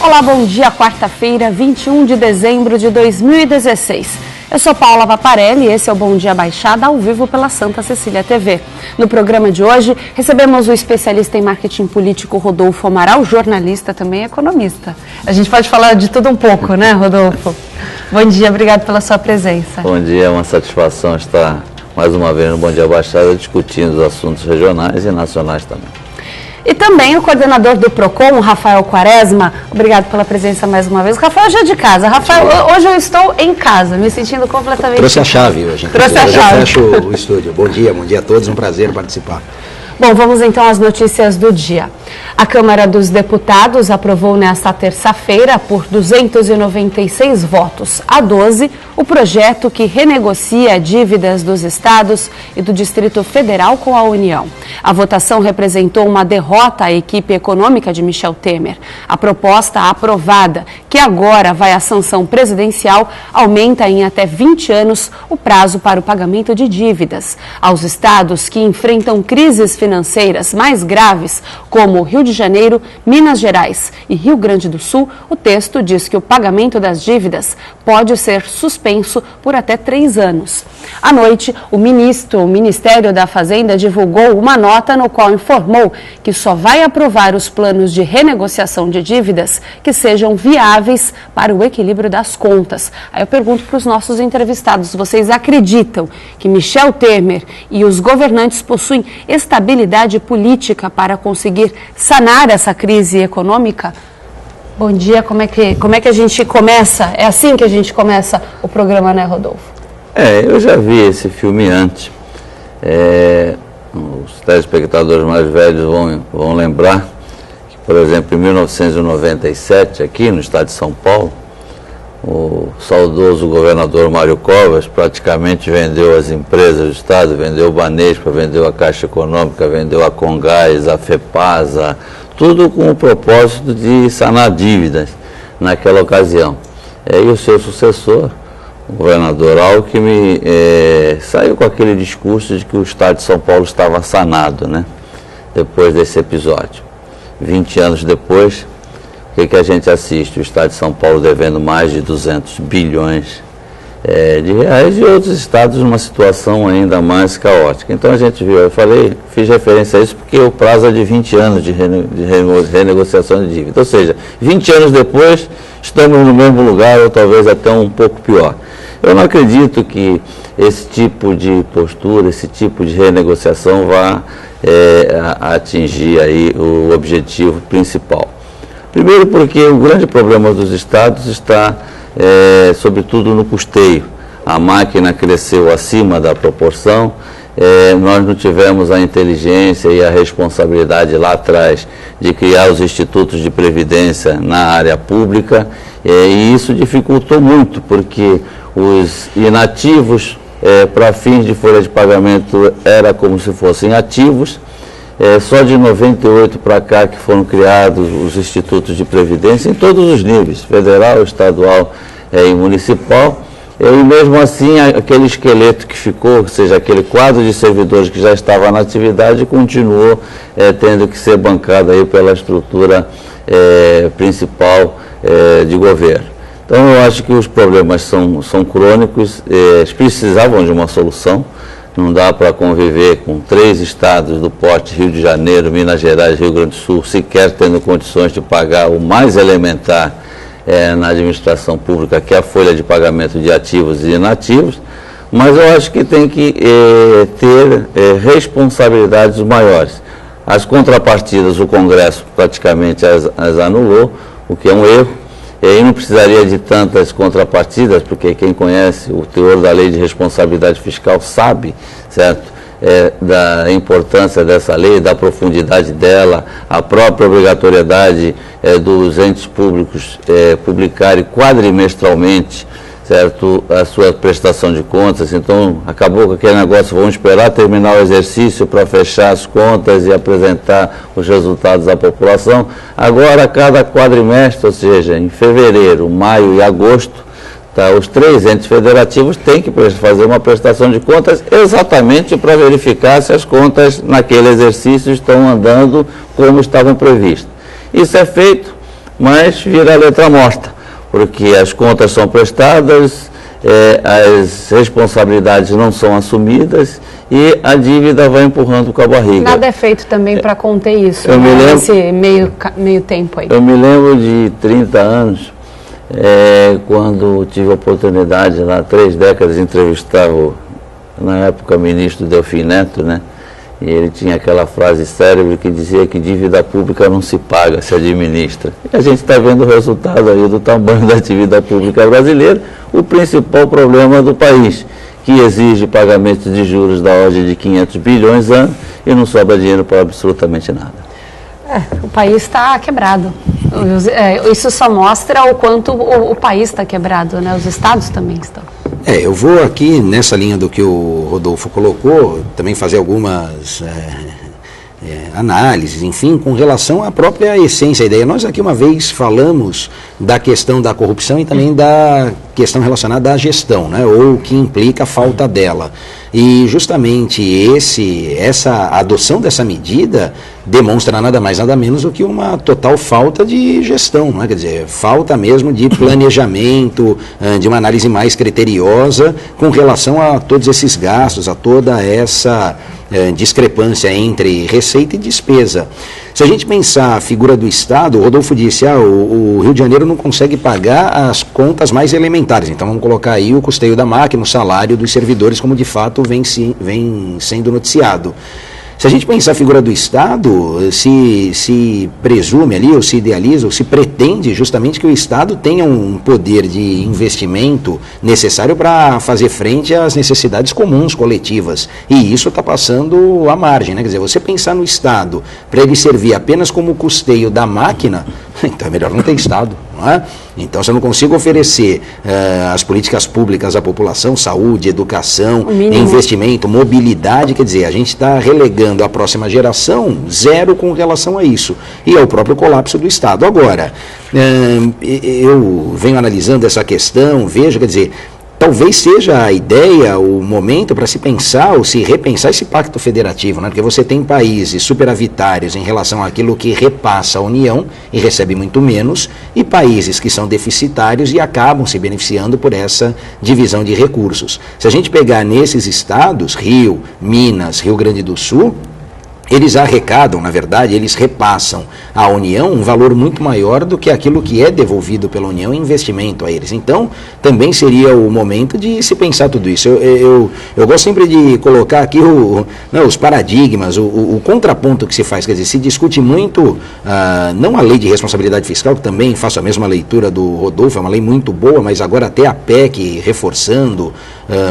Olá, bom dia, quarta-feira, 21 de dezembro de 2016. Eu sou Paula Vaparelli e esse é o Bom Dia Baixada ao vivo pela Santa Cecília TV. No programa de hoje, recebemos o especialista em marketing político Rodolfo Amaral, jornalista também economista. A gente pode falar de tudo um pouco, né, Rodolfo? Bom dia, obrigado pela sua presença. Bom dia, é uma satisfação estar mais uma vez no Bom Dia Baixada discutindo os assuntos regionais e nacionais também. E também o coordenador do PROCON, Rafael Quaresma. Obrigado pela presença mais uma vez. Rafael já é de casa. Rafael, hoje eu estou em casa, me sentindo completamente... Trouxe a chave hoje. Trouxe a chave. Fecho o estúdio. Bom dia a todos. Um prazer participar. Bom, vamos então às notícias do dia. A Câmara dos Deputados aprovou nesta terça-feira, por 296 votos a 12, o projeto que renegocia dívidas dos estados e do Distrito Federal com a União. A votação representou uma derrota à equipe econômica de Michel Temer. A proposta aprovada, que agora vai à sanção presidencial, aumenta em até 20 anos o prazo para o pagamento de dívidas. Aos estados que enfrentam crises financeiras mais graves, como Rio de Janeiro, Minas Gerais e Rio Grande do Sul, o texto diz que o pagamento das dívidas pode ser suspenso por até 3 anos. À noite, o Ministério da Fazenda divulgou uma nota no qual informou que só vai aprovar os planos de renegociação de dívidas que sejam viáveis para o equilíbrio das contas. Aí eu pergunto para os nossos entrevistados, vocês acreditam que Michel Temer e os governantes possuem estabilidade política para conseguir sanar essa crise econômica? Bom dia, como é que a gente começa? É assim que a gente começa o programa, né, Rodolfo? Eu já vi esse filme antes. Os telespectadores mais velhos vão lembrar que, por exemplo, em 1997, aqui no estado de São Paulo, o saudoso governador Mário Covas praticamente vendeu as empresas do estado, vendeu o Banespa, vendeu a Caixa Econômica, vendeu a Congás, a FEPASA, tudo com o propósito de sanar dívidas naquela ocasião. E o seu sucessor, o governador Alckmin, saiu com aquele discurso de que o estado de São Paulo estava sanado, né? Depois desse episódio. 20 anos depois, o que a gente assiste? O estado de São Paulo devendo mais de 200 bilhões de reais e outros estados numa situação ainda mais caótica. Então a gente viu, fiz referência a isso porque o prazo é de 20 anos de renegociação de dívida. Ou seja, 20 anos depois, estamos no mesmo lugar ou talvez até um pouco pior. Eu não acredito que esse tipo de postura, esse tipo de renegociação vá atingir aí o objetivo principal. Primeiro porque o grande problema dos estados está, sobretudo, no custeio. A máquina cresceu acima da proporção, nós não tivemos a inteligência e a responsabilidade lá atrás de criar os institutos de previdência na área pública, e isso dificultou muito, porque os inativos, para fins de folha de pagamento, era como se fossem ativos. Só de 98 para cá que foram criados os institutos de previdência em todos os níveis, federal, estadual e municipal. E mesmo assim, aquele esqueleto que ficou, ou seja, aquele quadro de servidores que já estava na atividade, continuou tendo que ser bancado aí pela estrutura principal de governo. Então, eu acho que os problemas são crônicos, eles precisavam de uma solução. Não dá para conviver com 3 estados do porte, Rio de Janeiro, Minas Gerais, Rio Grande do Sul, sequer tendo condições de pagar o mais elementar na administração pública, que é a folha de pagamento de ativos e inativos, mas eu acho que tem que ter responsabilidades maiores. As contrapartidas, o Congresso praticamente as anulou, o que é um erro. E aí não precisaria de tantas contrapartidas, porque quem conhece o teor da lei de responsabilidade fiscal sabe, certo? Da importância dessa lei, da profundidade dela, a própria obrigatoriedade dos entes públicos publicarem quadrimestralmente, certo, a sua prestação de contas. Então, acabou com aquele negócio, vamos esperar terminar o exercício para fechar as contas e apresentar os resultados à população. Agora, a cada quadrimestre, ou seja, em fevereiro, maio e agosto, os 3 entes federativos têm que fazer uma prestação de contas exatamente para verificar se as contas naquele exercício estão andando como estavam previstas. Isso é feito, mas vira letra morta, porque as contas são prestadas, as responsabilidades não são assumidas e a dívida vai empurrando com a barriga. Nada é feito também para conter isso, nesse meio tempo aí. Eu me lembro de 30 anos, quando tive a oportunidade, lá 3 décadas, de entrevistar na época, ministro Delfim Neto, né? E ele tinha aquela frase célebre que dizia que dívida pública não se paga, se administra. E a gente está vendo o resultado aí do tamanho da dívida pública brasileira, o principal problema do país, que exige pagamentos de juros da ordem de 500 bilhões ano e não sobra dinheiro para absolutamente nada. O país está quebrado. Isso só mostra o quanto o país está quebrado, né? Os estados também estão. Eu vou aqui, nessa linha do que o Rodolfo colocou, também fazer algumas análises, enfim, com relação à própria essência, a ideia. Nós aqui uma vez falamos da questão da corrupção e também da questão relacionada à gestão, né, ou que implica a falta dela. E justamente essa adoção dessa medida demonstra nada mais, nada menos do que uma total falta de gestão, não é? Quer dizer, falta mesmo de planejamento, de uma análise mais criteriosa com relação a todos esses gastos, a toda essa discrepância entre receita e despesa. Se a gente pensar a figura do Estado, o Rodolfo disse, o Rio de Janeiro não consegue pagar as contas mais elementares, então vamos colocar aí o custeio da máquina, o salário dos servidores, como de fato vem sendo noticiado. Se a gente pensar a figura do Estado, se presume ali, ou se idealiza, ou se pretende justamente que o Estado tenha um poder de investimento necessário para fazer frente às necessidades comuns, coletivas. E isso está passando à margem, né? Quer dizer, você pensar no Estado para ele servir apenas como custeio da máquina, então é melhor não ter Estado, não é? Então, se eu não consigo oferecer as políticas públicas à população, saúde, educação, investimento, mobilidade, quer dizer, a gente está relegando a próxima geração zero com relação a isso. E é o próprio colapso do Estado. Agora, eu venho analisando essa questão, vejo, quer dizer, talvez seja a ideia, o momento para se pensar ou se repensar esse pacto federativo, né? Porque você tem países superavitários em relação àquilo que repassa a União e recebe muito menos, e países que são deficitários e acabam se beneficiando por essa divisão de recursos. Se a gente pegar nesses estados, Rio, Minas, Rio Grande do Sul, eles arrecadam, na verdade, eles repassam à União um valor muito maior do que aquilo que é devolvido pela União em investimento a eles. Então, também seria o momento de se pensar tudo isso. Eu gosto sempre de colocar aqui os paradigmas, o contraponto que se faz. Quer dizer, se discute muito, não a lei de responsabilidade fiscal, que também faço a mesma leitura do Rodolfo, é uma lei muito boa, mas agora até a PEC reforçando,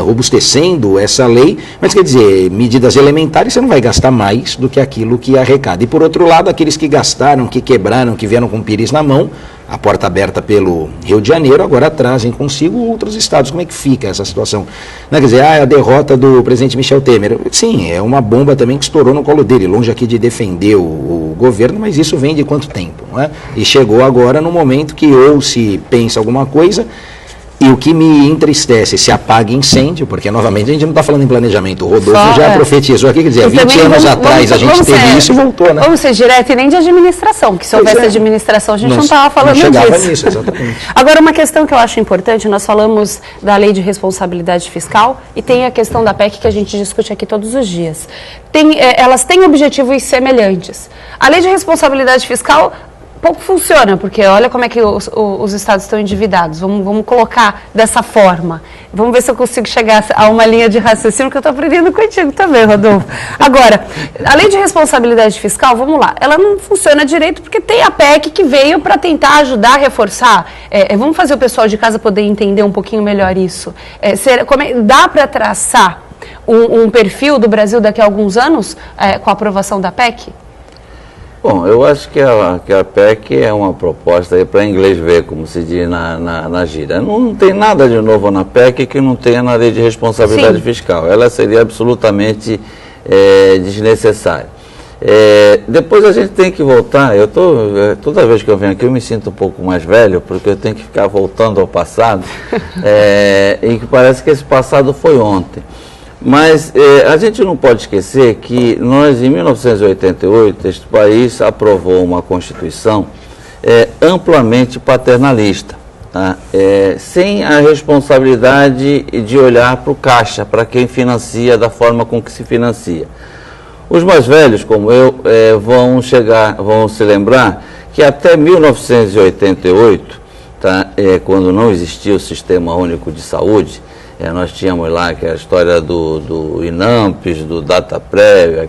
robustecendo essa lei, mas quer dizer, medidas elementares você não vai gastar mais do que aquilo que arrecada. E por outro lado, aqueles que gastaram, que quebraram, que vieram com o pires na mão, a porta aberta pelo Rio de Janeiro, agora trazem consigo outros estados. Como é que fica essa situação? Não é, quer dizer, a derrota do presidente Michel Temer, sim, é uma bomba também que estourou no colo dele, longe aqui de defender o governo, mas isso vem de quanto tempo, não é? E chegou agora no momento que ou se pensa alguma coisa. E o que me entristece, se apaga incêndio, porque novamente a gente não está falando em planejamento. O Rodolfo já profetizou aqui, quer dizer, 20 anos atrás a gente teve isso e voltou, né? Vamos ser direto e nem de administração, que se houvesse administração a gente não estava falando disso. Não chegava nisso, exatamente. Agora, uma questão que eu acho importante, nós falamos da lei de responsabilidade fiscal e tem a questão da PEC que a gente discute aqui todos os dias. Elas têm objetivos semelhantes. A lei de responsabilidade fiscal pouco funciona, porque olha como é que os estados estão endividados. Vamos colocar dessa forma. Vamos ver se eu consigo chegar a uma linha de raciocínio que eu estou aprendendo contigo também, Rodolfo. Agora, a lei de responsabilidade fiscal, vamos lá, ela não funciona direito porque tem a PEC que veio para tentar ajudar a reforçar. Vamos fazer o pessoal de casa poder entender um pouquinho melhor isso. Dá para traçar um perfil do Brasil daqui a alguns anos com a aprovação da PEC? Bom, eu acho que a PEC é uma proposta aí para inglês ver, como se diz na gíria. Não tem nada de novo na PEC que não tenha na lei de responsabilidade fiscal. Ela seria absolutamente desnecessária. Depois a gente tem que voltar, toda vez que eu venho aqui eu me sinto um pouco mais velho, porque eu tenho que ficar voltando ao passado, e que parece que esse passado foi ontem. Mas a gente não pode esquecer que nós, em 1988, este país aprovou uma Constituição amplamente paternalista, tá? Sem a responsabilidade de olhar para o caixa, para quem financia, da forma com que se financia. Os mais velhos, como eu, vão se lembrar que até 1988, tá, quando não existia o Sistema Único de Saúde, nós tínhamos lá aquela história do INAMPES, do DataPrev,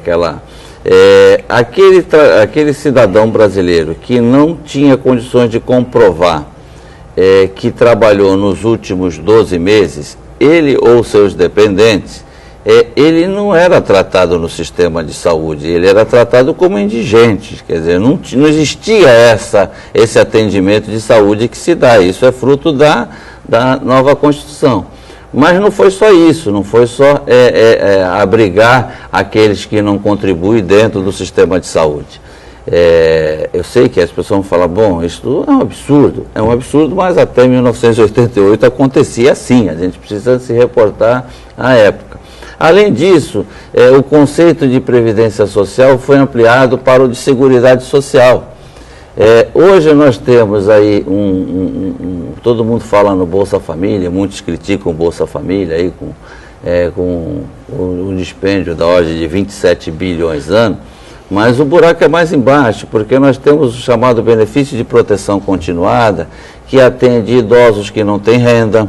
aquele cidadão brasileiro que não tinha condições de comprovar que trabalhou nos últimos 12 meses, ele ou seus dependentes, ele não era tratado no sistema de saúde, ele era tratado como indigente, quer dizer, não existia esse atendimento de saúde que se dá, isso é fruto da nova Constituição. Mas não foi só isso, não foi só abrigar aqueles que não contribuem dentro do sistema de saúde. Eu sei que as pessoas vão falar, bom, isso é um absurdo, mas até 1988 acontecia assim, a gente precisa se reportar à época. Além disso, o conceito de previdência social foi ampliado para o de seguridade social. Hoje nós temos aí todo mundo fala no Bolsa Família, muitos criticam o Bolsa Família aí com um dispêndio da ordem de 27 bilhões ano, mas o buraco é mais embaixo, porque nós temos o chamado benefício de proteção continuada, que atende idosos que não têm renda,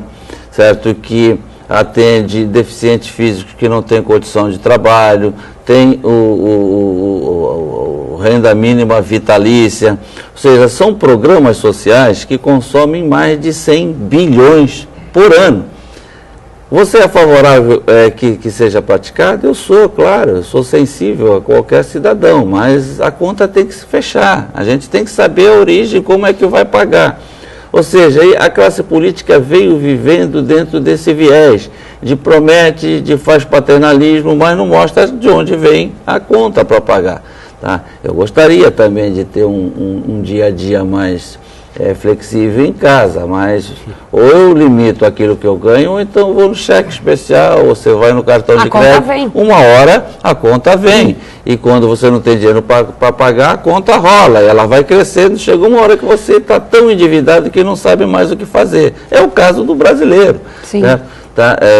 certo? Que atende deficientes físicos que não têm condição de trabalho, tem o renda mínima vitalícia, ou seja, são programas sociais que consomem mais de 100 bilhões por ano. Você é favorável que seja praticado? Eu sou, claro, eu sou sensível a qualquer cidadão, mas a conta tem que se fechar, a gente tem que saber a origem, como é que vai pagar. Ou seja, a classe política veio vivendo dentro desse viés, de promete, de faz paternalismo, mas não mostra de onde vem a conta para pagar. Tá? Eu gostaria também de ter um dia a dia mais flexível em casa, mas ou eu limito aquilo que eu ganho, ou então vou no cheque especial, ou você vai no cartão de crédito, uma hora a conta vem. E quando você não tem dinheiro para pagar, a conta rola, e ela vai crescendo, chega uma hora que você está tão endividado que não sabe mais o que fazer. É o caso do brasileiro, né?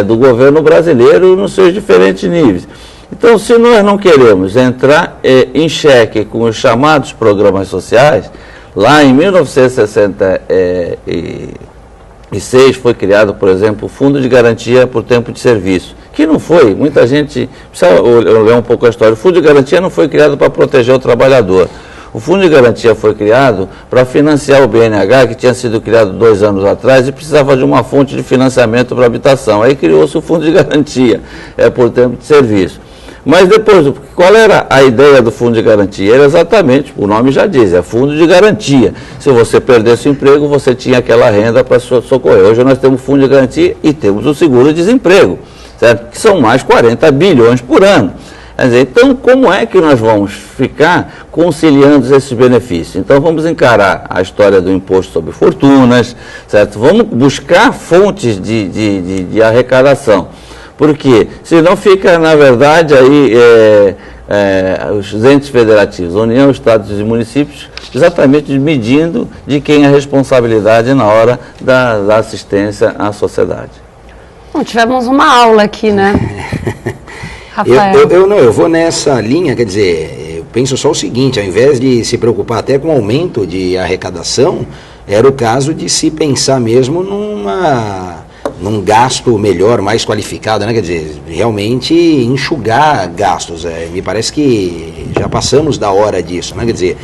Do governo brasileiro nos seus diferentes níveis. Então, se nós não queremos entrar em xeque com os chamados programas sociais, lá em 1966 foi criado, por exemplo, o Fundo de Garantia por Tempo de Serviço, que não foi, muita gente precisa olhar um pouco a história, o Fundo de Garantia não foi criado para proteger o trabalhador. O Fundo de Garantia foi criado para financiar o BNH, que tinha sido criado 2 anos atrás e precisava de uma fonte de financiamento para habitação. Aí criou-se o Fundo de Garantia por Tempo de Serviço. Mas depois, qual era a ideia do Fundo de Garantia? Era exatamente, o nome já diz, é Fundo de Garantia. Se você perdesse o emprego, você tinha aquela renda para socorrer. Hoje nós temos o Fundo de Garantia e temos o seguro-desemprego, certo? Que são mais 40 bilhões por ano. Quer dizer, então, como é que nós vamos ficar conciliando esses benefícios? Então, vamos encarar a história do imposto sobre fortunas, certo? Vamos buscar fontes de arrecadação. Porque senão fica, na verdade, aí os entes federativos, União, Estados e Municípios, exatamente medindo de quem é a responsabilidade na hora da assistência à sociedade. Bom, tivemos uma aula aqui, né? Eu vou nessa linha, quer dizer, eu penso só o seguinte, ao invés de se preocupar até com o aumento de arrecadação, era o caso de se pensar mesmo num gasto melhor, mais qualificado, né? Quer dizer, realmente enxugar gastos. Me parece que já passamos da hora disso, né? Quer dizer,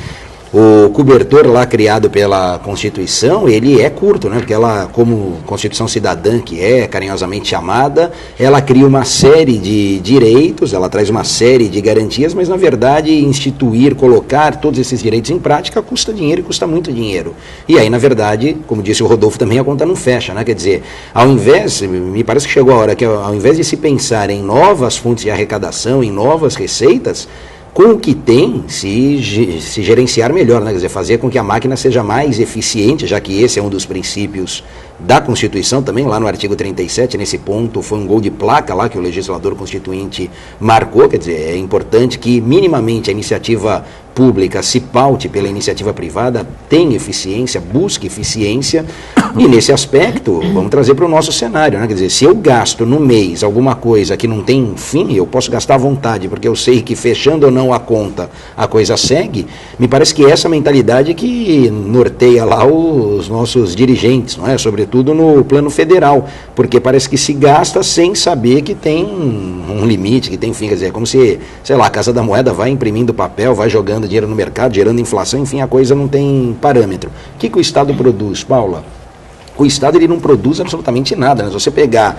o cobertor lá criado pela Constituição, ele é curto, né? Porque ela, como Constituição Cidadã, que é carinhosamente chamada, ela cria uma série de direitos, ela traz uma série de garantias, mas na verdade instituir, colocar todos esses direitos em prática custa dinheiro e custa muito dinheiro. E aí, na verdade, como disse o Rodolfo também, a conta não fecha, né? Quer dizer, ao invés, me parece que chegou a hora que ao invés de se pensar em novas fontes de arrecadação, em novas receitas, com o que tem, se gerenciar melhor, né? Quer dizer, fazer com que a máquina seja mais eficiente, já que esse é um dos princípios da Constituição também, lá no artigo 37, nesse ponto foi um gol de placa lá que o legislador constituinte marcou, quer dizer, é importante que minimamente a iniciativa pública se paute pela iniciativa privada, tenha eficiência, busque eficiência, e nesse aspecto, vamos trazer para o nosso cenário, né? Quer dizer, se eu gasto no mês alguma coisa que não tem fim, eu posso gastar à vontade, porque eu sei que fechando ou não a conta, a coisa segue. Me parece que essa mentalidade que norteia lá os nossos dirigentes, não é? Sobretudo no plano federal, porque parece que se gasta sem saber que tem um limite, que tem fim. Quer dizer, é como se, sei lá, a Casa da Moeda vai imprimindo papel, vai jogando dinheiro no mercado, gerando inflação, enfim, a coisa não tem parâmetro. O que o Estado produz, Paula? O Estado ele não produz absolutamente nada, né? Se você pegar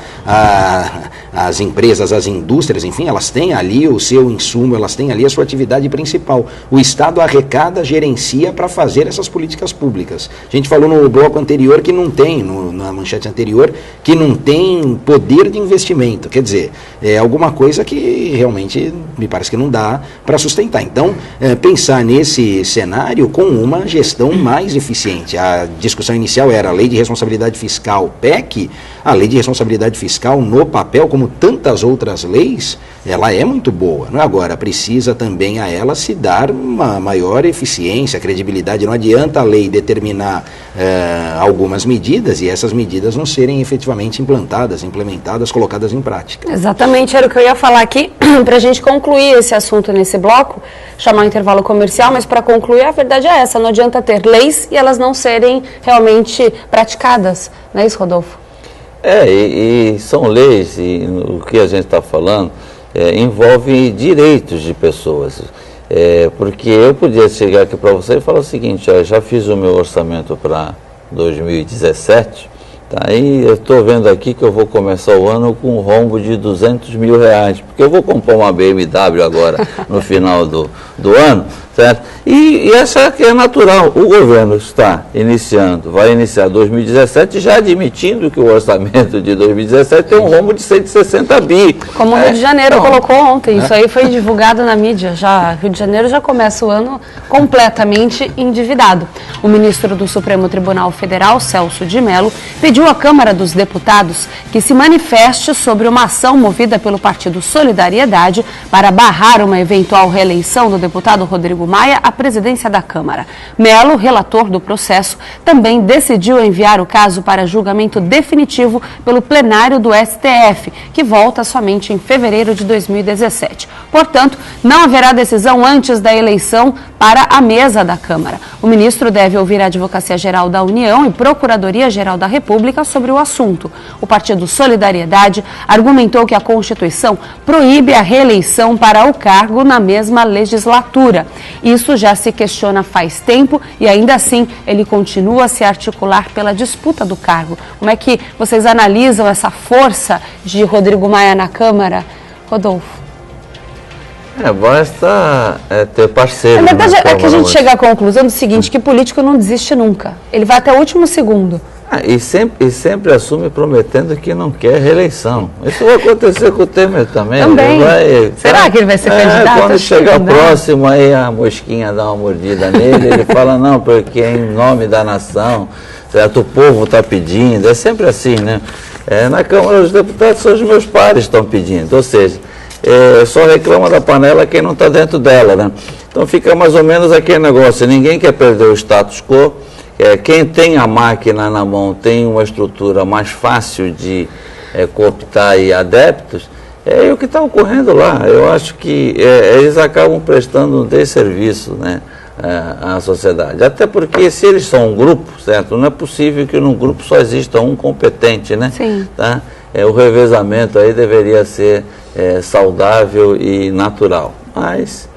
as empresas, as indústrias, enfim, elas têm ali o seu insumo, elas têm ali a sua atividade principal. O Estado arrecada, gerencia para fazer essas políticas públicas. A gente falou no bloco anterior que não tem, na manchete anterior, que não tem poder de investimento. Quer dizer, é alguma coisa que realmente me parece que não dá para sustentar. Então, pensar nesse cenário com uma gestão mais eficiente. A discussão inicial era a lei de responsabilidade fiscal, PEC, a lei de responsabilidade fiscal no papel, como tantas outras leis, ela é muito boa. Não é? Agora, precisa também a ela se dar uma maior eficiência, credibilidade. Não adianta a lei determinar algumas medidas e essas medidas não serem efetivamente implementadas, colocadas em prática. Exatamente, era o que eu ia falar aqui, para a gente concluir esse assunto nesse bloco, chamar um intervalo comercial, mas para concluir, a verdade é essa, não adianta ter leis e elas não serem realmente praticadas, não é isso, Rodolfo? E são leis, e o que a gente está falando envolve direitos de pessoas. Porque eu podia chegar aqui para você e falar o seguinte, já fiz o meu orçamento para 2017, tá? E eu estou vendo aqui que eu vou começar o ano com um rombo de R$200 mil, porque eu vou comprar uma BMW agora no final do ano, certo? E essa que é natural. O governo está vai iniciar 2017 já admitindo que o orçamento de 2017 tem um rombo de 160 bi. Como o Rio de Janeiro colocou ontem, isso aí foi divulgado na mídia. Rio de Janeiro já começa o ano completamente endividado. O ministro do Supremo Tribunal Federal, Celso de Mello, pediu à Câmara dos Deputados que se manifeste sobre uma ação movida pelo Partido Solidariedade para barrar uma eventual reeleição do deputado Rodrigo Maia à presidência da Câmara. Mello, relator do processo, também decidiu enviar o caso para julgamento definitivo pelo plenário do STF, que volta somente em fevereiro de 2017. Portanto, não haverá decisão antes da eleição para a mesa da Câmara. O ministro deve ouvir a Advocacia Geral da União e Procuradoria-Geral da República sobre o assunto. O Partido Solidariedade argumentou que a Constituição proíbe a reeleição para o cargo na mesma legislatura. Isso já se questiona faz tempo e ainda assim ele continua a se articular pela disputa do cargo. Como é que vocês analisam essa força de Rodrigo Maia na Câmara, Rodolfo? Basta ter parceiro. Na verdade é que a gente chega à conclusão do seguinte, que político não desiste nunca. Ele vai até o último segundo. E sempre assume prometendo que não quer reeleição. Isso vai acontecer com o Temer também. Será que ele vai ser candidato? Quando chegar próximo, aí a mosquinha dá uma mordida nele, ele fala, não, porque é em nome da nação, certo? O povo está pedindo, é sempre assim, né? Na Câmara dos Deputados são os meus pares que estão pedindo, ou seja, só reclama da panela quem não está dentro dela, né? Então fica mais ou menos aquele negócio, ninguém quer perder o status quo. Quem tem a máquina na mão tem uma estrutura mais fácil de cooptar aí adeptos, é o que está ocorrendo lá. Eu acho que eles acabam prestando um desserviço, né, à sociedade. Até porque se eles são um grupo, certo? Não é possível que num grupo só exista um competente, né? Sim. Tá? O revezamento aí deveria ser saudável e natural. Mas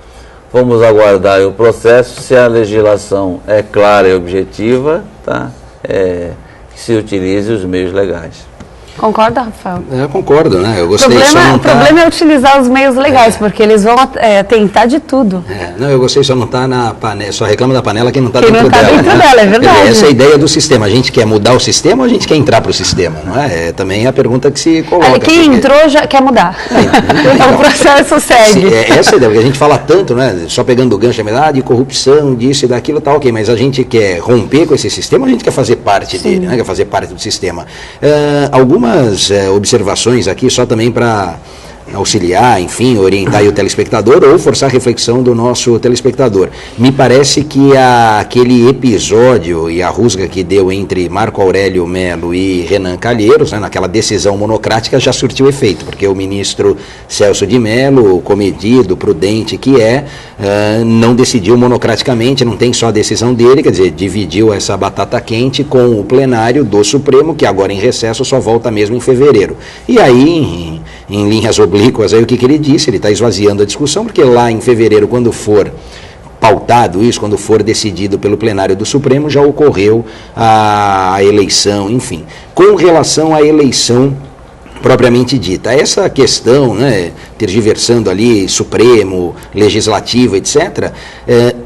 vamos aguardar o processo, se a legislação é clara e objetiva, tá? Que se utilize os meios legais. Concorda, Rafael? Eu concordo, né? Eu gostei O problema é utilizar os meios legais, porque eles vão tentar de tudo. Não, eu gostei só não estar na panela, só reclama da panela quem não está dentro dela. Quem não está dentro dela, é verdade. Essa é a ideia do sistema. A gente quer mudar o sistema ou a gente quer entrar para o sistema? Não é? Também é a pergunta que se coloca. Quem entrou já quer mudar. Então o processo segue. Essa é a ideia, porque a gente fala tanto, né? Só pegando o gancho, de corrupção, disso e daquilo, tá ok, mas a gente quer romper com esse sistema, a gente quer fazer parte dele, né? Quer fazer parte do sistema. Algumas observações aqui, só também para auxiliar, enfim, orientar aí o telespectador ou forçar a reflexão do nosso telespectador. Me parece que aquele episódio e a rusga que deu entre Marco Aurélio Mello e Renan Calheiros, né, naquela decisão monocrática, já surtiu efeito, porque o ministro Celso de Mello, comedido, prudente que não decidiu monocraticamente, não tem só a decisão dele, quer dizer, dividiu essa batata quente com o plenário do Supremo, que agora em recesso só volta mesmo em fevereiro. E aí, em linhas oblíquas, aí o que ele disse? Ele está esvaziando a discussão, porque lá em fevereiro, quando for pautado isso, quando for decidido pelo plenário do Supremo, já ocorreu a eleição, enfim. Com relação à eleição propriamente dita, essa questão, né, tergiversando ali Supremo, Legislativo, etc.,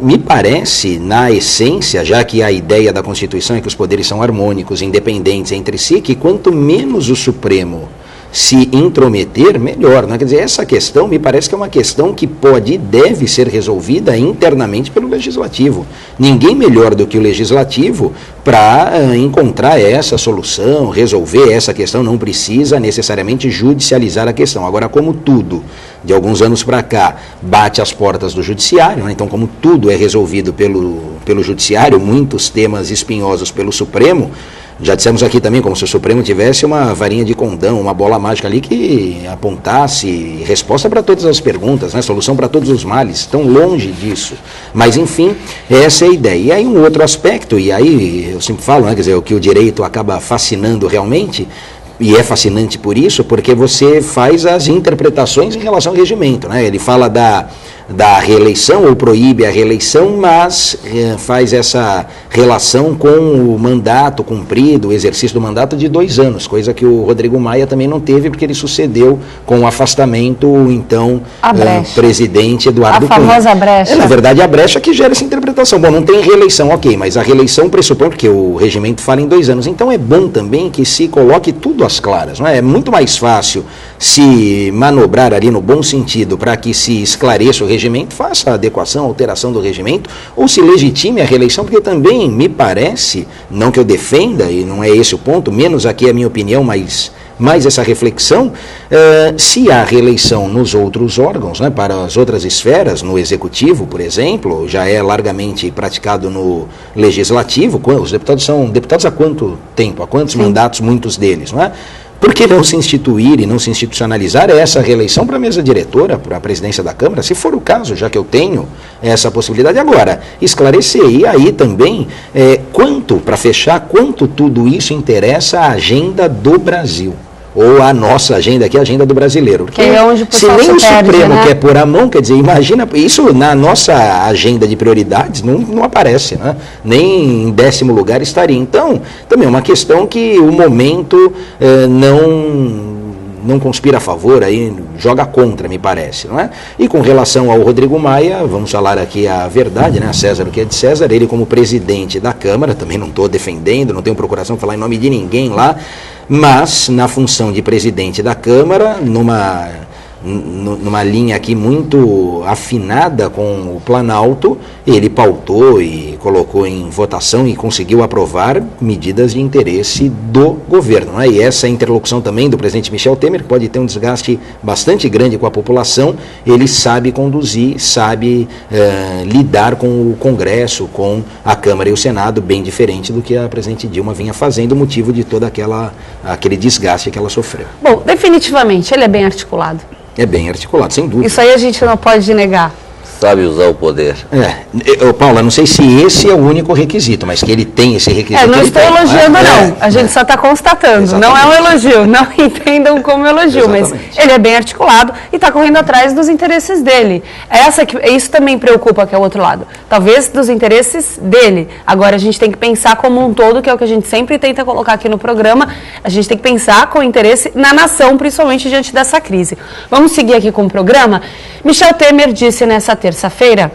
me parece, na essência, já que a ideia da Constituição é que os poderes são harmônicos, independentes entre si, que quanto menos o Supremo se intrometer, melhor, né? Quer dizer, essa questão me parece que é uma questão que pode e deve ser resolvida internamente pelo Legislativo. Ninguém melhor do que o Legislativo para encontrar essa solução, resolver essa questão, não precisa necessariamente judicializar a questão. Agora, como tudo, de alguns anos para cá, bate às portas do Judiciário, né? Então, como tudo é resolvido pelo Judiciário, muitos temas espinhosos pelo Supremo, já dissemos aqui também, como se o Supremo tivesse uma varinha de condão, uma bola mágica ali que apontasse resposta para todas as perguntas, né? Solução para todos os males, estão longe disso. Mas, enfim, essa é a ideia. E aí um outro aspecto, e aí eu sempre falo, né, quer dizer, o que o direito acaba fascinando realmente, e é fascinante por isso, porque você faz as interpretações em relação ao regimento, né? Ele fala da reeleição, ou proíbe a reeleição, mas faz essa relação com o mandato cumprido, o exercício do mandato de 2 anos, coisa que o Rodrigo Maia também não teve, porque ele sucedeu com o afastamento, então, presidente Eduardo Cunha. A famosa brecha. Na verdade, a brecha que gera essa interpretação. Bom, não tem reeleição, ok, mas a reeleição pressupõe, porque o regimento fala em 2 anos, então é bom também que se coloque tudo às claras, não é? É muito mais fácil se manobrar ali no bom sentido para que se esclareça o regimento, faça a adequação, alteração do regimento, ou se legitime a reeleição, porque também me parece, não que eu defenda, e não é esse o ponto, menos aqui a minha opinião, mas mais essa reflexão, se há reeleição nos outros órgãos, né, para as outras esferas, no Executivo, por exemplo, já é largamente praticado no Legislativo, os deputados são deputados há quanto tempo, há quantos mandatos, muitos deles, não é? Por que não se instituir e não se institucionalizar essa reeleição para a mesa diretora, para a presidência da Câmara, se for o caso, já que eu tenho essa possibilidade? Agora, esclarecer, e aí também, para fechar, quanto tudo isso interessa à agenda do Brasil. Ou a nossa agenda aqui, a agenda do brasileiro. Porque se nem o Supremo quer pôr a mão, quer dizer, imagina, isso na nossa agenda de prioridades não aparece, né? Nem em 10º lugar estaria. Então, também é uma questão que o momento não conspira a favor, aí joga contra, me parece, não é? E com relação ao Rodrigo Maia, vamos falar aqui a verdade, né? A César o que é de César, ele como presidente da Câmara, também não estou defendendo, não tenho procuração de falar em nome de ninguém lá, mas na função de presidente da Câmara, numa linha aqui muito afinada com o Planalto, ele pautou e colocou em votação e conseguiu aprovar medidas de interesse do governo, né? E essa interlocução também do presidente Michel Temer, que pode ter um desgaste bastante grande com a população, ele sabe conduzir, sabe lidar com o Congresso, com a Câmara e o Senado, bem diferente do que a presidente Dilma vinha fazendo, motivo de todo aquele desgaste que ela sofreu. Bom, definitivamente, ele é bem articulado. É bem articulado, sem dúvida. Isso aí a gente não pode negar. Sabe usar o poder. Paula, não sei se esse é o único requisito, mas que ele tem esse requisito. Não estou elogiando, não. A gente só está constatando. Exatamente. Não é um elogio, não entendam como elogio, exatamente. Mas ele é bem articulado e está correndo atrás dos interesses dele. Isso também preocupa, que é o outro lado. Talvez dos interesses dele. Agora a gente tem que pensar como um todo, que é o que a gente sempre tenta colocar aqui no programa. A gente tem que pensar com interesse na nação, principalmente diante dessa crise. Vamos seguir aqui com o programa. Michel Temer disse nessa terça-feira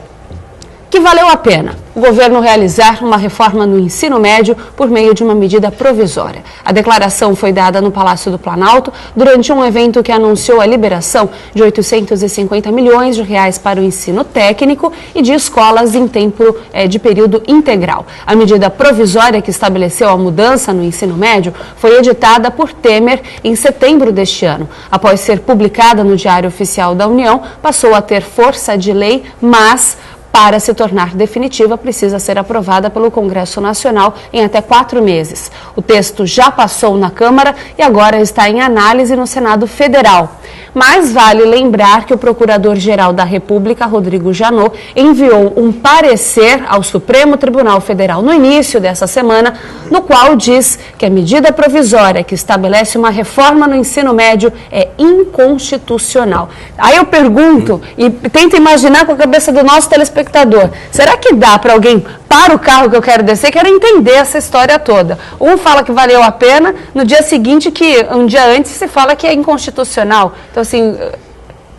que valeu a pena o governo realizar uma reforma no ensino médio por meio de uma medida provisória. A declaração foi dada no Palácio do Planalto durante um evento que anunciou a liberação de 850 milhões de reais para o ensino técnico e de escolas em tempo de período integral. A medida provisória que estabeleceu a mudança no ensino médio foi editada por Temer em setembro deste ano. Após ser publicada no Diário Oficial da União, passou a ter força de lei, mas para se tornar definitiva, precisa ser aprovada pelo Congresso Nacional em até 4 meses. O texto já passou na Câmara e agora está em análise no Senado Federal. Mas vale lembrar que o Procurador-Geral da República, Rodrigo Janot, enviou um parecer ao Supremo Tribunal Federal no início dessa semana, no qual diz que a medida provisória que estabelece uma reforma no ensino médio é inconstitucional. Aí eu pergunto, e tento imaginar com a cabeça do nosso telespectador, será que dá para alguém, para o carro que eu quero descer, quero entender essa história toda? Um fala que valeu a pena, no dia seguinte, que um dia antes, se fala que é inconstitucional. Então, assim,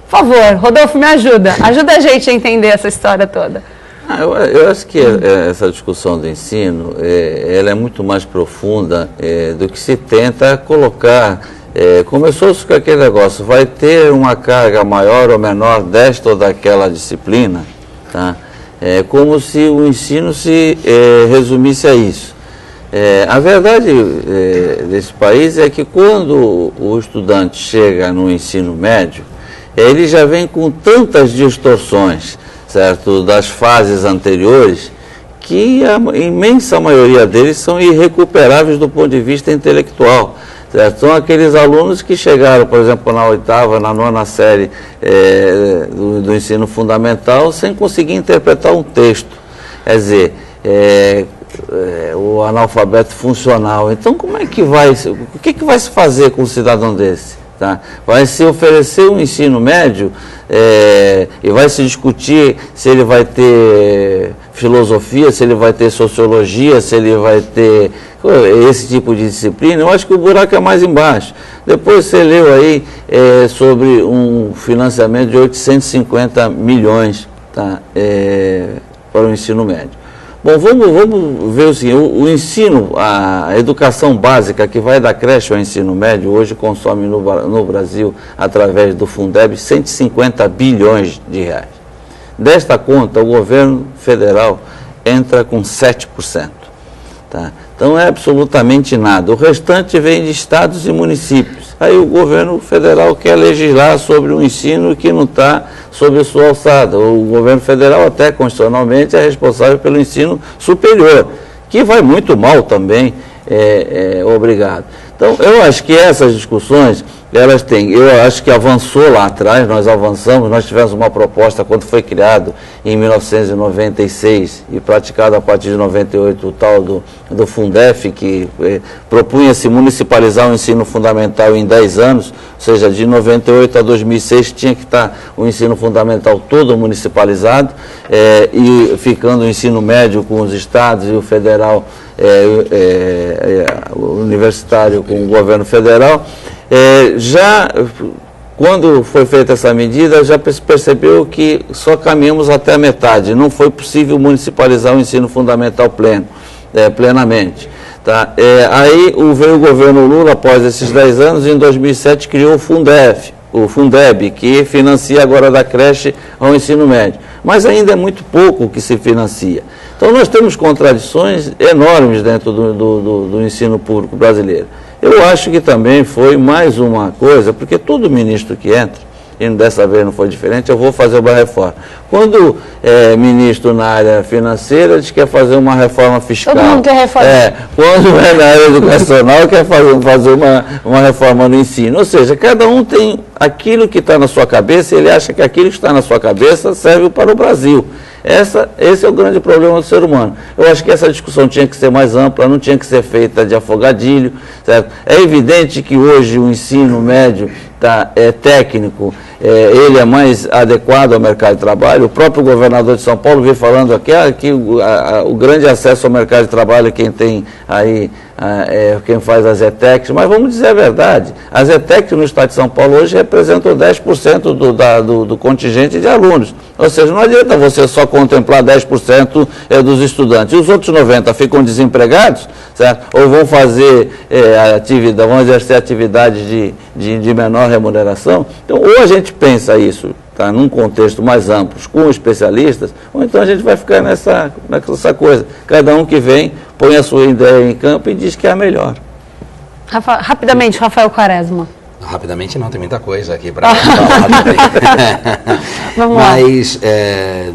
por favor, Rodolfo, me ajuda a gente a entender essa história toda. Eu acho que essa discussão do ensino, ela é muito mais profunda do que se tenta colocar. Começou-se com aquele negócio, vai ter uma carga maior ou menor desta ou daquela disciplina, tá? Como se o ensino se resumisse a isso. A verdade desse país é que quando o estudante chega no ensino médio, ele já vem com tantas distorções, certo, das fases anteriores, que a imensa maioria deles são irrecuperáveis do ponto de vista intelectual. Certo? São aqueles alunos que chegaram, por exemplo, na 8ª, na 9ª série do ensino fundamental sem conseguir interpretar um texto. Quer dizer, o analfabeto funcional. Então, como é que vai, o que vai se fazer com um cidadão desse? Tá? Vai se oferecer um ensino médio e vai se discutir se ele vai ter filosofia, se ele vai ter sociologia, se ele vai ter esse tipo de disciplina. Eu acho que o buraco é mais embaixo. Depois você leu aí sobre um financiamento de 850 milhões, tá? Para o ensino médio. Bom, vamos ver o seguinte, o ensino, a educação básica que vai da creche ao ensino médio, hoje consome no Brasil, através do Fundeb, 150 bilhões de reais. Desta conta, o governo federal entra com 7%. Tá? Então é absolutamente nada. O restante vem de estados e municípios. Aí o governo federal quer legislar sobre um ensino que não está sob a sua alçada. O governo federal, até constitucionalmente, é responsável pelo ensino superior, que vai muito mal também, obrigado. Então, eu acho que essas discussões, elas têm, eu acho que avançou lá atrás, nós avançamos, nós tivemos uma proposta quando foi criado em 1996 e praticado a partir de 98 o tal do Fundef, que propunha-se municipalizar o ensino fundamental em 10 anos, ou seja, de 98 a 2006 tinha que estar o ensino fundamental todo municipalizado e ficando o ensino médio com os estados e o federal, o universitário com o governo federal. Já quando foi feita essa medida, já percebeu que só caminhamos até a metade, não foi possível municipalizar o ensino fundamental plenamente. Tá? Aí veio o governo Lula, após esses 10 anos, em 2007 criou o Fundeb, que financia agora da creche ao ensino médio. Mas ainda é muito pouco o que se financia. Então nós temos contradições enormes dentro do ensino público brasileiro. Eu acho que também foi mais uma coisa, porque todo ministro que entra, e dessa vez não foi diferente, eu vou fazer uma reforma. Quando ministro na área financeira, diz que quer fazer uma reforma fiscal. Todo mundo quer reforma. Quando é na área educacional, quer fazer uma reforma no ensino. Ou seja, cada um tem aquilo que está na sua cabeça, e ele acha que aquilo que está na sua cabeça serve para o Brasil. Esse é o grande problema do ser humano. Eu acho que essa discussão tinha que ser mais ampla, não tinha que ser feita de afogadilho, certo? É evidente que hoje o ensino médio técnico, ele é mais adequado ao mercado de trabalho. O próprio governador de São Paulo veio falando aqui que o grande acesso ao mercado de trabalho é quem tem aí, quem faz as ETECs, mas vamos dizer a verdade, as ETECs no estado de São Paulo hoje representam 10% do contingente de alunos, ou seja, não adianta você só contemplar 10% dos estudantes, e os outros 90% ficam desempregados, certo? Ou vão fazer vão exercer atividades de menor remuneração. Então, ou a gente pensa isso, tá, num contexto mais amplo, com especialistas, ou então a gente vai ficar nessa coisa, cada um que vem põe a sua ideia em campo e diz que é a melhor. Rapidamente, Rafael Quaresma. Rapidamente não, tem muita coisa aqui para falar também. Vamos lá. Mas,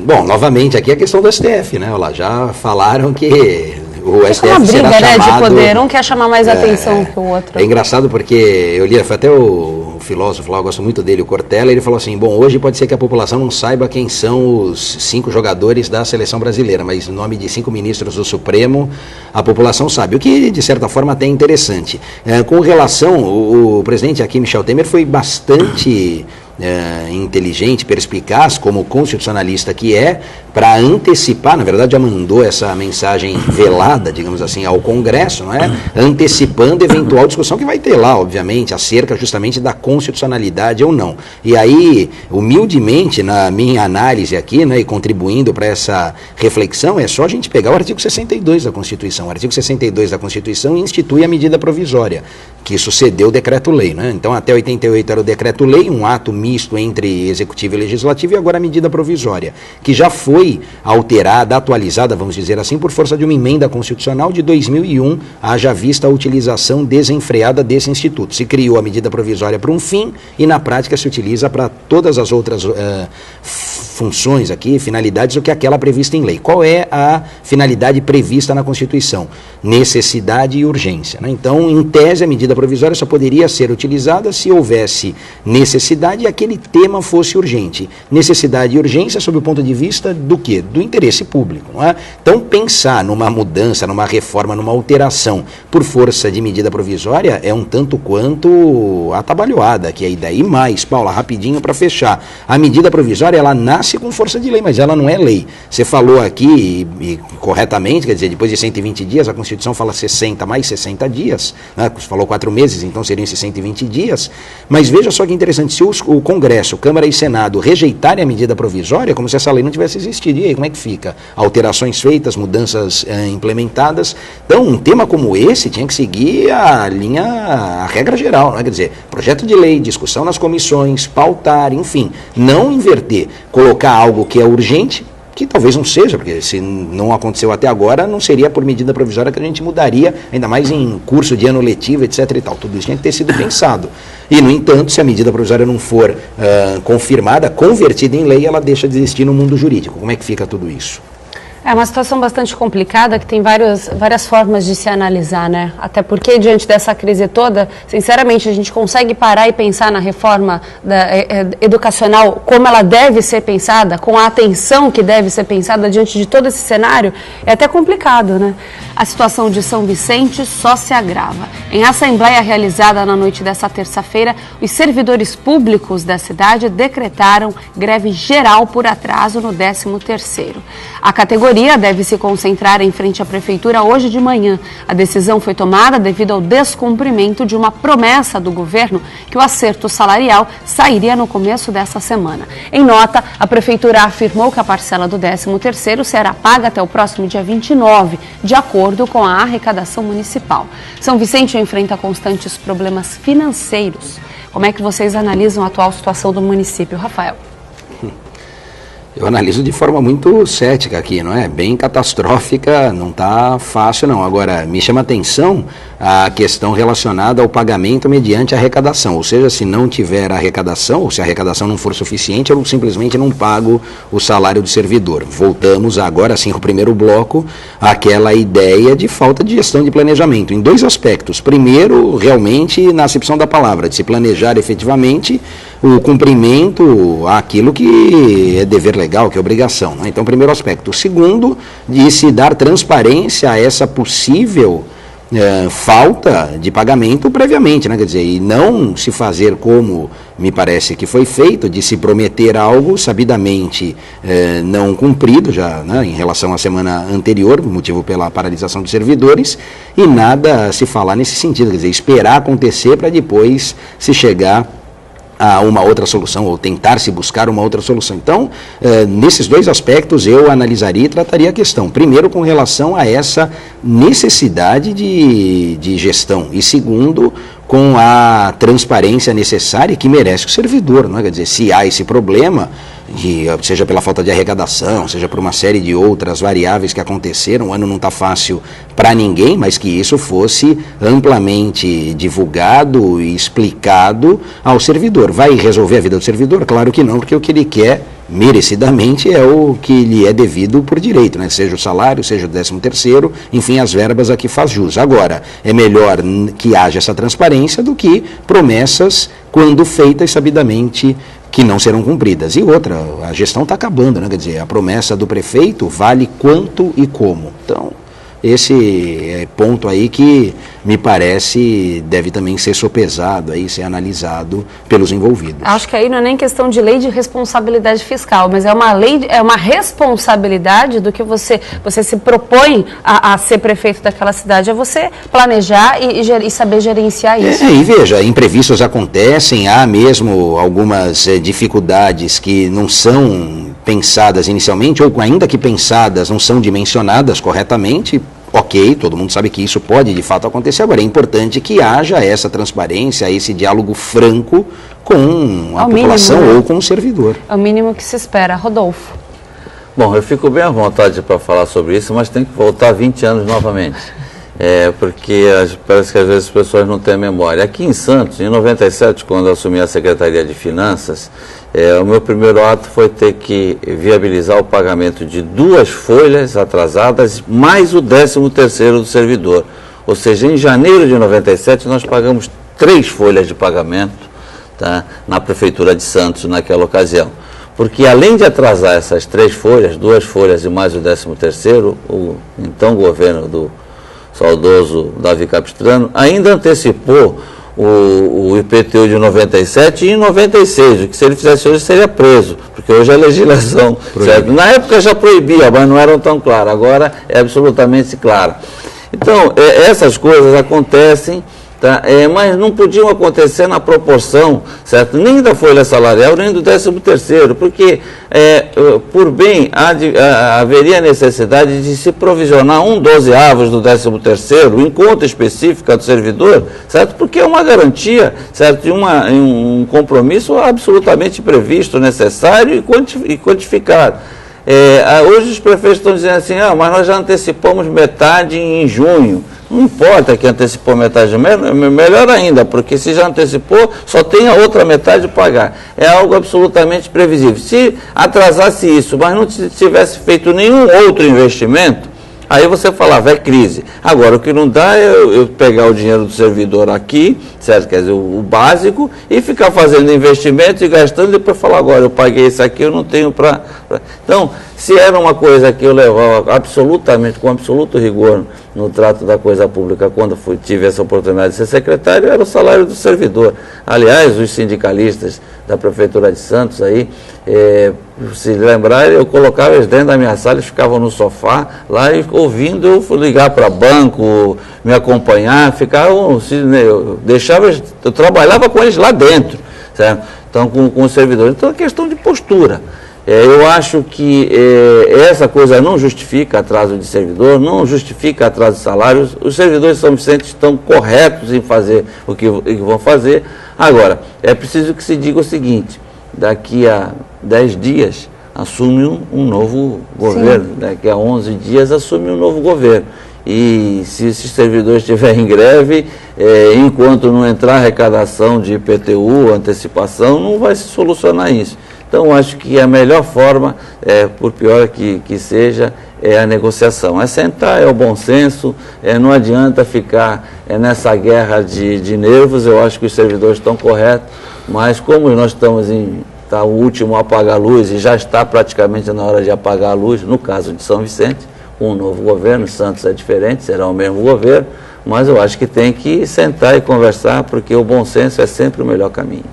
bom, novamente aqui a questão do STF, né? Olha lá, já falaram que o STF uma briga, será chamado... de poder, um quer chamar mais atenção que o outro. É engraçado porque eu li, foi até o filósofo lá, eu gosto muito dele, o Cortella, ele falou assim, bom, hoje pode ser que a população não saiba quem são os 5 jogadores da seleção brasileira, mas no nome de 5 ministros do Supremo, a população sabe, o que de certa forma até é interessante. Com relação, o presidente aqui, Michel Temer, foi bastante... inteligente, perspicaz, como constitucionalista que é, para antecipar, na verdade já mandou essa mensagem velada, digamos assim, ao Congresso, não é? Antecipando eventual discussão que vai ter lá, obviamente, acerca justamente da constitucionalidade ou não. E aí, humildemente, na minha análise aqui, né, e contribuindo para essa reflexão, é só a gente pegar o artigo 62 da Constituição. O artigo 62 da Constituição institui a medida provisória, que sucedeu o decreto-lei, né? Então, até 88 era o decreto-lei, um ato misto entre executivo e legislativo, e agora a medida provisória, que já foi alterada, atualizada, vamos dizer assim, por força de uma emenda constitucional de 2001, haja vista a utilização desenfreada desse instituto. Se criou a medida provisória para um fim e, na prática, se utiliza para todas as outras funções aqui, finalidades, do que aquela prevista em lei. Qual é a finalidade prevista na Constituição? Necessidade e urgência, né? Então, em tese, a medida provisória só poderia ser utilizada se houvesse necessidade e aquele tema fosse urgente. Necessidade e urgência sob o ponto de vista do quê? Do interesse público, não é? Então, pensar numa mudança, numa reforma, numa alteração por força de medida provisória é um tanto quanto atabalhoada, que é a ideia. E mais, Paula, rapidinho para fechar. A medida provisória, ela nasce com força de lei, mas ela não é lei. Você falou aqui, e corretamente, quer dizer, depois de 120 dias, a Constituição fala 60 mais 60 dias, né? Você falou 4 meses, então seriam esses 120 dias, mas veja só que interessante, se o Congresso, Câmara e Senado rejeitarem a medida provisória, como se essa lei não tivesse existido, e aí como é que fica? Alterações feitas, mudanças implementadas, então um tema como esse tinha que seguir a regra geral, né? Quer dizer, projeto de lei, discussão nas comissões, pautar, enfim, não inverter, colocar algo que é urgente, que talvez não seja, porque se não aconteceu até agora, não seria por medida provisória que a gente mudaria, ainda mais em curso de ano letivo, etc. e tal. Tudo isso tinha que ter sido pensado. E, no entanto, se a medida provisória não for confirmada, convertida em lei, ela deixa de existir no mundo jurídico. Como é que fica tudo isso? É uma situação bastante complicada, que tem várias formas de se analisar, né? Até porque, diante dessa crise toda, sinceramente, a gente consegue parar e pensar na reforma educacional, como ela deve ser pensada, com a atenção que deve ser pensada diante de todo esse cenário, é até complicado, né? A situação de São Vicente só se agrava. Em assembleia realizada na noite dessa terça-feira, os servidores públicos da cidade decretaram greve geral por atraso no 13º. A categoria deve se concentrar em frente à prefeitura hoje de manhã. A decisão foi tomada devido ao descumprimento de uma promessa do governo que o acerto salarial sairia no começo dessa semana. Em nota, a prefeitura afirmou que a parcela do 13º será paga até o próximo dia 29, de acordo com a arrecadação municipal. São Vicente enfrenta constantes problemas financeiros. Como é que vocês analisam a atual situação do município, Rafael? Eu analiso de forma muito cética aqui, não é? Bem catastrófica, não está fácil não. Agora, me chama a atenção a questão relacionada ao pagamento mediante arrecadação. Ou seja, se não tiver arrecadação, ou se a arrecadação não for suficiente, eu simplesmente não pago o salário do servidor. Voltamos agora sim ao primeiro bloco, àquela ideia de falta de gestão de planejamento, em 2 aspectos. Primeiro, realmente, na acepção da palavra, de se planejar efetivamente o cumprimento àquilo que é dever legal, que é obrigação, né? Então, primeiro aspecto. O segundo, de se dar transparência a essa possível falta de pagamento previamente, né? Quer dizer, e não se fazer como me parece que foi feito, de se prometer algo sabidamente não cumprido, já, né, em relação à semana anterior, motivo pela paralisação dos servidores, e nada se falar nesse sentido, quer dizer, esperar acontecer para depois se chegar a uma outra solução, ou tentar se buscar uma outra solução. Então, nesses dois aspectos eu analisaria e trataria a questão. Primeiro, com relação a essa necessidade de gestão, e segundo, com a transparência necessária que merece o servidor, não é? Quer dizer, se há esse problema, seja pela falta de arrecadação, seja por uma série de outras variáveis que aconteceram, o ano não está fácil para ninguém, mas que isso fosse amplamente divulgado e explicado ao servidor. Vai resolver a vida do servidor? Claro que não, porque o que ele quer merecidamente é o que lhe é devido por direito, né? Seja o salário, seja o 13º, enfim, as verbas a que faz jus. Agora, é melhor que haja essa transparência do que promessas, quando feitas sabidamente, que não serão cumpridas. E outra, a gestão está acabando, né? Quer dizer, a promessa do prefeito vale quanto e como. Então, esse ponto aí que me parece deve também ser sopesado, aí, ser analisado pelos envolvidos. Acho que aí não é nem questão de lei de responsabilidade fiscal, mas é uma lei, é uma responsabilidade do que você se propõe a ser prefeito daquela cidade, é você planejar e saber gerenciar isso. E veja, imprevistos acontecem, há mesmo algumas dificuldades que não são pensadas inicialmente, ou ainda que pensadas, não são dimensionadas corretamente. Ok, todo mundo sabe que isso pode de fato acontecer. Agora, é importante que haja essa transparência, esse diálogo franco com a população, mínimo, né? Ou com o servidor. É o mínimo que se espera. Rodolfo. Bom, eu fico bem à vontade para falar sobre isso, mas tem que voltar 20 anos novamente. Porque parece que às vezes as pessoas não têm memória. Aqui em Santos, em 97, quando eu assumi a Secretaria de Finanças, o meu primeiro ato foi ter que viabilizar o pagamento de 2 folhas atrasadas, mais o 13º do servidor. Ou seja, em janeiro de 97, nós pagamos 3 folhas de pagamento, tá, na Prefeitura de Santos naquela ocasião. Porque além de atrasar essas 3 folhas, 2 folhas e mais o 13º, o então governo do saudoso Davi Capistrano ainda antecipou o IPTU de 97 e em 96, o que se ele fizesse hoje seria preso, porque hoje a legislação, certo? Na época já proibia, mas não eram tão claras, agora é absolutamente clara. Então, essas coisas acontecem, tá? Mas não podiam acontecer na proporção, certo? Nem da folha salarial, nem do 13º, porque por bem haveria necessidade de se provisionar 1/12 do 13º em conta específica do servidor, certo? Porque é uma garantia, certo? De um compromisso absolutamente previsto, necessário e quantificado. Hoje os prefeitos estão dizendo assim, mas nós já antecipamos metade em junho. Não importa que antecipou metade, melhor ainda, porque se já antecipou, só tem a outra metade de pagar. É algo absolutamente previsível. Se atrasasse isso, mas não tivesse feito nenhum outro investimento, aí você falava, é crise. Agora, o que não dá é eu pegar o dinheiro do servidor aqui, certo? Quer dizer, o básico, e ficar fazendo investimento e gastando, e depois falar, agora eu paguei isso aqui, eu não tenho para... Então, se era uma coisa que eu levava absolutamente, com absoluto rigor no trato da coisa pública, quando tive essa oportunidade de ser secretário, era o salário do servidor. Aliás, os sindicalistas da Prefeitura de Santos aí, se lembrar, eu colocava eles dentro da minha sala, eles ficavam no sofá lá e ouvindo eu ligar para banco, me acompanhar, ficavam, eu trabalhava com eles lá dentro, certo? Então, com os servidores. Então, é questão de postura. Eu acho que essa coisa não justifica atraso de servidor, não justifica atraso de salários. Os servidores de São Vicente estão corretos em fazer o que vão fazer. Agora, é preciso que se diga o seguinte, daqui a 10 dias assume um novo governo, sim. Daqui a 11 dias assume um novo governo. E se esses servidores estiverem em greve, enquanto não entrar arrecadação de IPTU, antecipação, não vai se solucionar isso. Então, acho que a melhor forma, por pior que seja, é a negociação. É sentar, é o bom senso, não adianta ficar nessa guerra de nervos. Eu acho que os servidores estão corretos, mas como nós estamos o último a apagar a luz e já está praticamente na hora de apagar a luz, no caso de São Vicente, com um novo governo, Santos é diferente, será o mesmo governo, mas eu acho que tem que sentar e conversar, porque o bom senso é sempre o melhor caminho.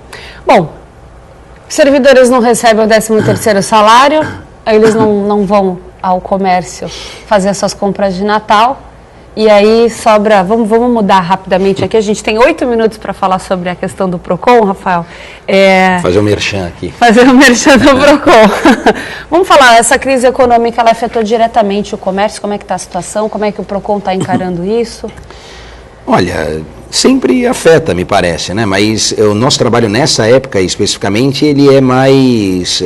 Bom, servidores não recebem o 13º salário, eles não vão ao comércio fazer as suas compras de Natal, e aí sobra, vamos mudar rapidamente aqui, a gente tem 8 minutos para falar sobre a questão do PROCON, Rafael. Fazer o merchan aqui. Fazer o merchan do PROCON. Vamos falar, essa crise econômica, ela afetou diretamente o comércio, como é que está a situação, como é que o PROCON está encarando isso? Olha, sempre afeta, me parece, né? Mas o nosso trabalho nessa época, especificamente, ele é mais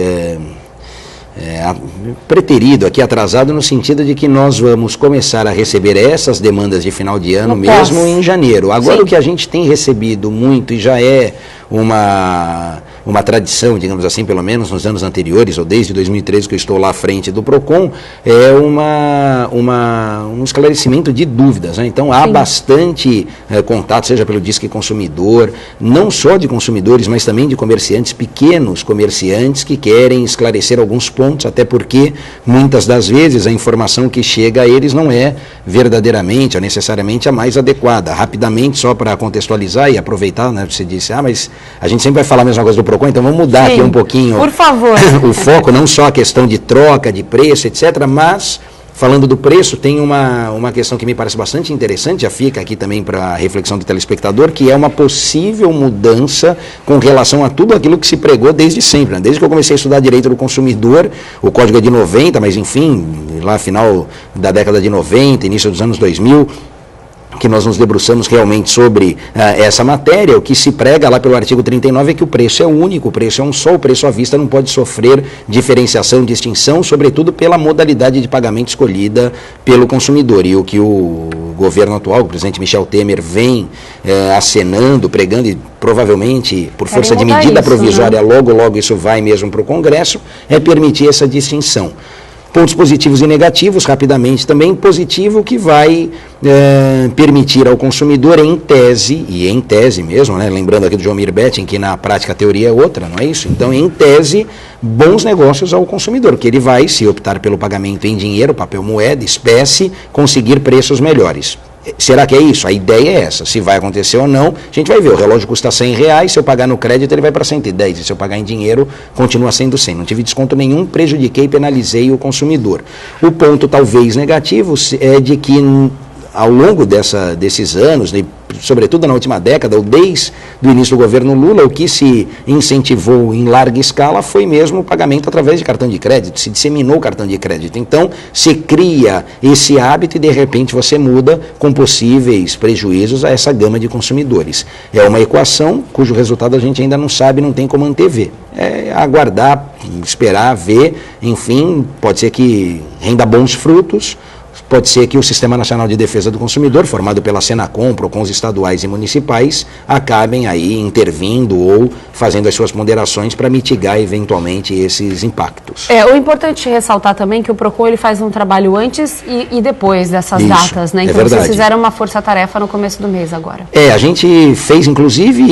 preterido, aqui atrasado, no sentido de que nós vamos começar a receber essas demandas de final de ano mesmo em janeiro. Agora, sim, o que a gente tem recebido muito, e já é uma tradição, digamos assim, pelo menos nos anos anteriores, ou desde 2013 que eu estou lá à frente do PROCON, é um esclarecimento de dúvidas, né? Então, há sim, bastante contato, seja pelo Disque Consumidor, não só de consumidores, mas também de comerciantes, pequenos comerciantes que querem esclarecer alguns pontos, até porque muitas das vezes a informação que chega a eles não é verdadeiramente ou necessariamente a mais adequada. Rapidamente, só para contextualizar e aproveitar, né, você disse, mas a gente sempre vai falar a mesma coisa do PROCON, então vamos mudar, sim, aqui um pouquinho, por favor, o foco, não só a questão de troca, de preço, etc., mas falando do preço, tem uma questão que me parece bastante interessante, já fica aqui também para a reflexão do telespectador, que é uma possível mudança com relação a tudo aquilo que se pregou desde sempre, né? Desde que eu comecei a estudar Direito do Consumidor, o Código é de 90, mas enfim, lá final da década de 90, início dos anos 2000, que nós nos debruçamos realmente sobre essa matéria. O que se prega lá pelo artigo 39 é que o preço é único, o preço é um só, o preço à vista não pode sofrer diferenciação, distinção, sobretudo pela modalidade de pagamento escolhida pelo consumidor. E o que o governo atual, o presidente Michel Temer, vem acenando, pregando, e provavelmente por força de medida provisória, né? Logo isso vai mesmo para o Congresso, é permitir essa distinção. Pontos positivos e negativos, rapidamente também. Positivo, que vai permitir ao consumidor, em tese mesmo, né? Lembrando aqui do João Mirbetting, que na prática a teoria é outra, não é isso? Então, em tese, bons negócios ao consumidor, que ele vai, se optar pelo pagamento em dinheiro, papel moeda, espécie, conseguir preços melhores. Será que é isso? A ideia é essa. Se vai acontecer ou não, a gente vai ver. O relógio custa R$100, se eu pagar no crédito ele vai para 110, e se eu pagar em dinheiro continua sendo 100. Não tive desconto nenhum, prejudiquei e penalizei o consumidor. O ponto talvez negativo é de que ao longo desses anos, sobretudo na última década, ou desde o início do governo Lula, o que se incentivou em larga escala foi mesmo o pagamento através de cartão de crédito, se disseminou o cartão de crédito. Então, se cria esse hábito e, de repente, você muda com possíveis prejuízos a essa gama de consumidores. É uma equação cujo resultado a gente ainda não sabe, não tem como antever. É aguardar, esperar, ver, enfim, pode ser que renda bons frutos. Pode ser que o Sistema Nacional de Defesa do Consumidor, formado pela Senacom, PROCONs estaduais e municipais, acabem aí intervindo ou fazendo as suas ponderações para mitigar eventualmente esses impactos. O importante é ressaltar também que o PROCON ele faz um trabalho antes e depois dessas datas, né? Então vocês fizeram uma força-tarefa no começo do mês agora. A gente fez, inclusive,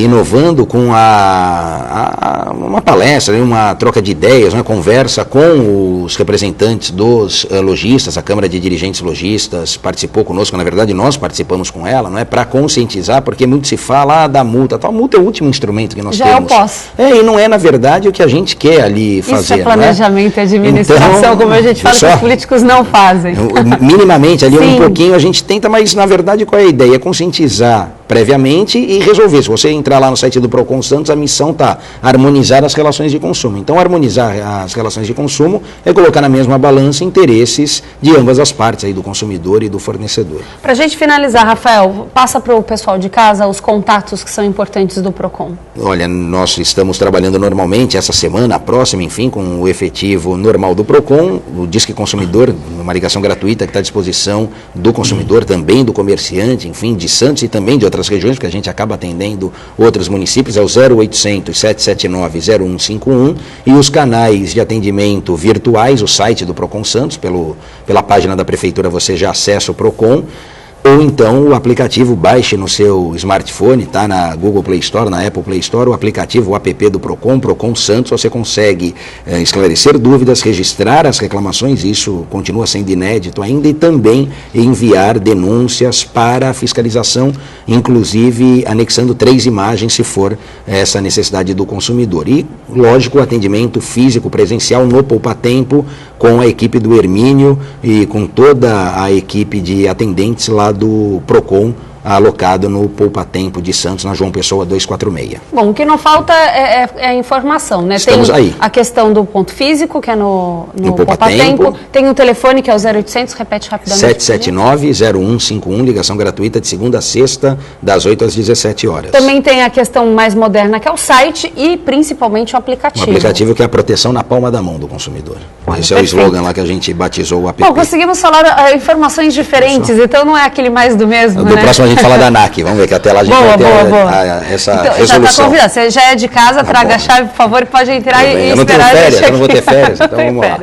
inovando com uma palestra, uma troca de ideias, uma conversa com os representantes dos lojistas, a Câmara de Dirigentes Lojistas participou conosco, na verdade nós participamos com ela, não é, para conscientizar, porque muito se fala da multa, a multa é o último instrumento que nós temos. Já é o pós. E não é, na verdade, o que a gente quer ali fazer. Isso é planejamento e administração, então, como a gente fala que os políticos não fazem. Minimamente, ali um pouquinho a gente tenta, mas na verdade qual é a ideia? É conscientizar previamente e resolver. Se você entrar lá no site do PROCON Santos, a missão está harmonizar as relações de consumo. Então, harmonizar as relações de consumo é colocar na mesma balança interesses de ambas as partes, aí, do consumidor e do fornecedor. Para a gente finalizar, Rafael, passa para o pessoal de casa os contatos que são importantes do PROCON. Olha, nós estamos trabalhando normalmente essa semana, a próxima, enfim, com o efetivo normal do PROCON, o Disque Consumidor, uma ligação gratuita que está à disposição do consumidor, também do comerciante, enfim, de Santos e também de outras regiões, porque a gente acaba atendendo outros municípios, é o 0800 779 0151, e os canais de atendimento virtuais, o site do PROCON Santos, pela página da Prefeitura você já acessa o PROCON. ou então o aplicativo, baixe no seu smartphone, tá na Google Play Store, na Apple Play Store, o aplicativo, o app do Procon Santos, você consegue esclarecer dúvidas, registrar as reclamações, isso continua sendo inédito ainda, e também enviar denúncias para a fiscalização, inclusive anexando 3 imagens, se for essa necessidade do consumidor. E, lógico, o atendimento físico presencial no Poupa Tempo, com a equipe do Hermínio e com toda a equipe de atendentes lá do Procon, alocado no Poupa Tempo de Santos, na João Pessoa 246. Bom, o que não falta é informação, né? Estamos tem aí. A questão do ponto físico, que é no Poupa Tempo. Tem um telefone que é o 0800, repete rapidamente. 779-0151, ligação gratuita de segunda a sexta, das 8 às 17 horas. Também tem a questão mais moderna, que é o site, e principalmente o aplicativo. O aplicativo que é a proteção na palma da mão do consumidor. Esse é o slogan lá que a gente batizou o app. Bom, conseguimos falar informações diferentes, então não é aquele mais do mesmo, do né? próximo a gente fala da ANAC, vamos ver que até lá a gente vai ter essa então, resolução. Já está convidado, você já é de casa, traga a chave, por favor, que pode entrar e eu não esperar. tenho férias, eu não vou ter férias, então vamos lá.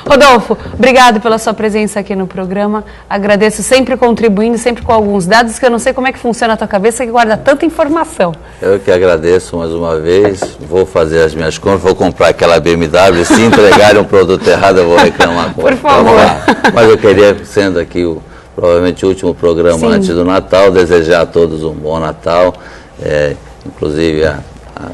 Rodolfo, obrigado pela sua presença aqui no programa, agradeço, sempre contribuindo, sempre com alguns dados que eu não sei como é que funciona a tua cabeça, que guarda tanta informação. Eu que agradeço mais uma vez, vou fazer as minhas compras, vou comprar aquela BMW, se entregarem um produto errado eu vou reclamar. Por favor. Vamos lá. Mas eu queria, sendo aqui provavelmente o último programa antes do Natal, desejar a todos um bom Natal, inclusive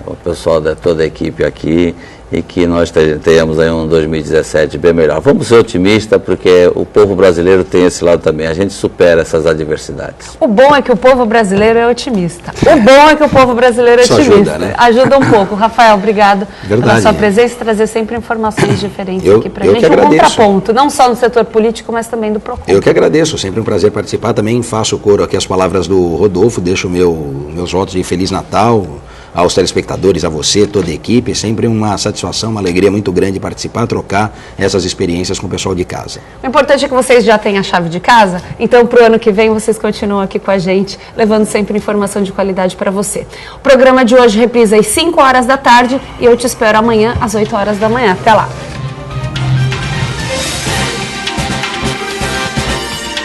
o pessoal da toda a equipe aqui, e que nós tenhamos aí um 2017 bem melhor. Vamos ser otimistas, porque o povo brasileiro tem esse lado também, a gente supera essas adversidades. O bom é que o povo brasileiro é otimista. O bom é que o povo brasileiro é otimista. Ajuda, né? Ajuda um pouco. Rafael, obrigado pela sua presença e trazer sempre informações diferentes aqui pra gente. Um contraponto, não só no setor político, mas também do Procon. Eu que agradeço, sempre um prazer participar. Também faço coro aqui as palavras do Rodolfo, deixo meus votos de Feliz Natal aos telespectadores, a você, toda a equipe. Sempre uma satisfação, uma alegria muito grande participar, trocar essas experiências com o pessoal de casa. O importante é que vocês já tenham a chave de casa, então para o ano que vem vocês continuam aqui com a gente, levando sempre informação de qualidade para você. O programa de hoje reprisa às 5 horas da tarde e eu te espero amanhã às 8 horas da manhã. Até lá!